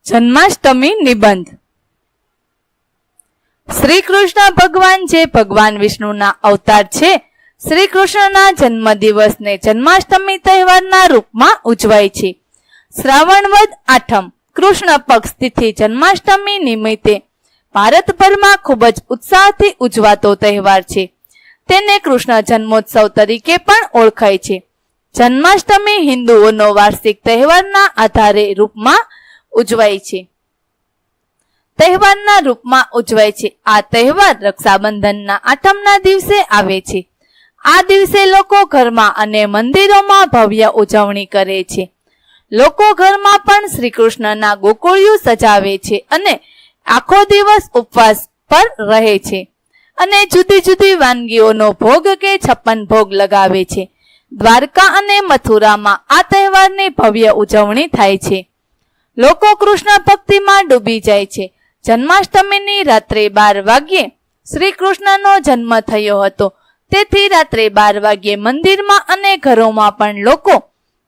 જન્માષ્ટમી નિબંધ. શ્રી કૃષ્ણ ભગવાન જે ભગવાન વિષ્ણુના અવતાર છે, શ્રી કૃષ્ણના જન્મ દિવસને જન્માષ્ટમી તહેવારના રૂપમાં ઉજવાય છે. શ્રાવણ વદ આઠમ કૃષ્ણ પક્ષ તિથિ જન્માષ્ટમી નિમિત્તે ભારતભરમાં ખૂબ જ ઉત્સાહથી ઉજવાતો તહેવાર છે. તેને કૃષ્ણ જન્મોત્સવ તરીકે પણ ઓળખાય છે. જન્માષ્ટમી હિન્દુઓનો વાર્ષિક તહેવારના આધારે રૂપમાં ઉજવાય છે. તહેવારના રૂપમાં ઉજવાય છે. આ તહેવાર રક્ષાબંધનના આઠમના દિવસે આવે છે. આ દિવસે લોકો ઘરમાં અને મંદિરોમાં ભવ્ય ઉજવણી કરે છે. લોકો ઘરમાં પણ શ્રી કૃષ્ણના ગોકુળિયું સજાવે છે અને આખો દિવસ ઉપવાસ પર રહે છે અને જુદી જુદી વાનગીઓનો ભોગ કે 56 ભોગ લગાવે છે. દ્વારકા અને મથુરામાં આ તહેવારની ભવ્ય ઉજવણી થાય છે. લોકો કૃષ્ણ ભક્તિમાં ડૂબી જાય છે. જન્માષ્ટમીની રાત્રે 12 વાગ્યે શ્રી કૃષ્ણનો જન્મ થયો હતો. તેથી રાત્રે 12 વાગ્યે મંદિરમાં અને ઘરોમાં પણ લોકો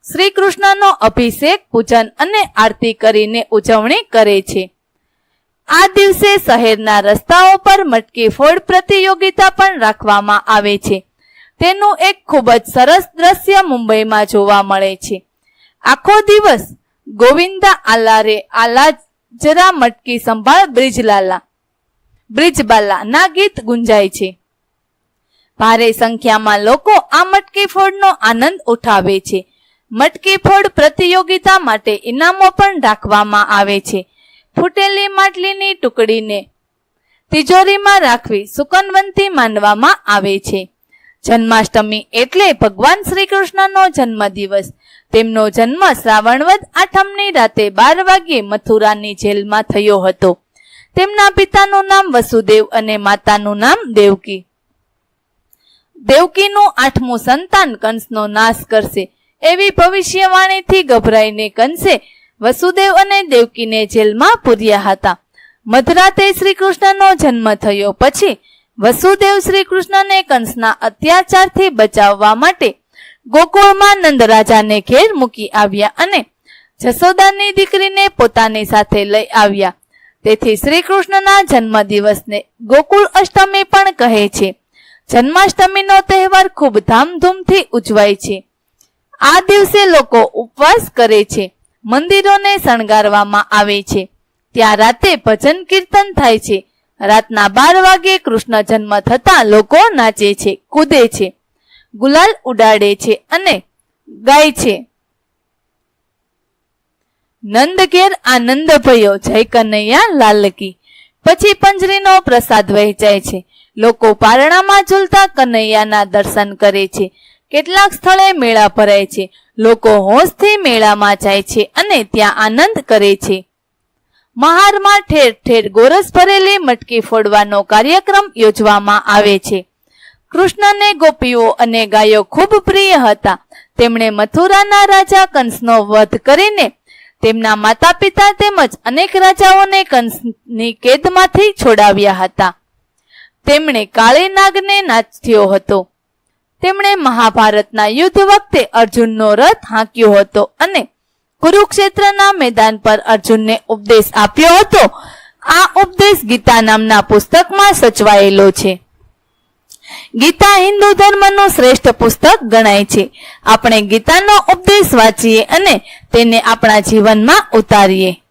શ્રી કૃષ્ણનો અભિષેક, પૂજન અને આરતી કરીને ઉજવણી કરે છે. આ દિવસે શહેરના રસ્તાઓ પર મટકી ફોડ પ્રતિયોગિતા પણ રાખવામાં આવે છે. તેનું એક ખૂબ જ સરસ દ્રશ્ય મુંબઈમાં જોવા મળે છે. આખો દિવસ ગોવિંદા આલા રે આલા જરા મટકી સંભાળ બ્રિજબાલા ના ગીત ગુંજાય છે. ભારે સંખ્યામાં લોકો આ મટકી ફોડનો આનંદ ઉઠાવે છે. મટકી ફોડ પ્રતિયોગિતા માટે ઇનામો પણ રાખવામાં આવે છે. ફૂટેલી માટલીની ટુકડીને તિજોરીમાં રાખવી સુકનવંતી માનવામાં આવે છે. જન્માષ્ટમી એટલે ભગવાન શ્રી કૃષ્ણનો જન્મદિવસ. તેમનો જન્મ શ્રાવણ વદ આઠમની રાતે 12 વાગ્યે મથુરાની જેલમાં થયો હતો. તેમના પિતાનું નામ વસુદેવ અને માતાનું નામ દેવકી. દેવકીનું 8મું સંતાન કંસનો નાશ કરશે એવી ભવિષ્યવાણીથી ગભરાઈને કંસે વસુદેવ અને દેવકીને જેલમાં પૂર્યા હતા. મધરાતે શ્રી કૃષ્ણનો જન્મ થયો પછી વસુદેવ શ્રી કૃષ્ણને કંસના અત્યાચારથી બચાવવા માટે ગોકુળમાં નંદરાજાને ઘેર મૂકી આવ્યા અને જશોદાની દીકરીને પોતાની સાથે લઈ આવ્યા. તેથી શ્રી કૃષ્ણના જન્મ દિવસને ગોકુળ અષ્ટમી પણ કહે છે. જન્માષ્ટમીનો તહેવાર ખૂબ ધામધૂમથી ઉજવાય છે. આ દિવસે લોકો ઉપવાસ કરે છે. મંદિરોને શણગારવામાં આવે છે. ત્યાં રાતે ભજન કીર્તન થાય છે. રાતના 12 વાગે કૃષ્ણ જન્મ થતા લોકો નાચે છે, કૂદે છે, ગુલાલ ઉડાડે છે અને ગાય છે. નંદ ઘેર આનંદ ભયો, જય કનૈયા લાલ કી. પછી પંજરીનો પ્રસાદ વહેંચાય છે. લોકો પારણામાં ઝૂલતા કનૈયાના દર્શન કરે છે. કેટલાક સ્થળે મેળા ભરાય છે. લોકો હોંશથી મેળામાં જાય છે અને ત્યાં આનંદ કરે છે. મહારમાં ઠેર ઠેર ગોરસ ભરેલી મટકી ફોડવાનો કાર્યક્રમ યોજવામાં આવે છે. કૃષ્ણને ગોપીઓ અને ગાયો ખૂબ પ્રિય હતા. તેમણે મથુરાના રાજા કંસનો વધ કરીને તેમના માતા પિતા તેમજ અનેક રાજાઓને કંસની કેદમાંથી છોડાવ્યા હતા. તેમણે કાળી નાગને નાથ્યો હતો. તેમણે મહાભારતના યુદ્ધ વખતે અર્જુનનો રથ હાંક્યો હતો અને કુરુક્ષેત્રના મેદાન પર અર્જુનને ઉપદેશ આપ્યો હતો. આ ઉપદેશ ગીતા નામના પુસ્તકમાં સચવાયેલો છે. ગીતા હિન્દુ ધર્મનું શ્રેષ્ઠ પુસ્તક ગણાય છે. આપણે ગીતાનો ઉપદેશ વાંચીએ અને તેને આપણા જીવનમાં ઉતારીએ.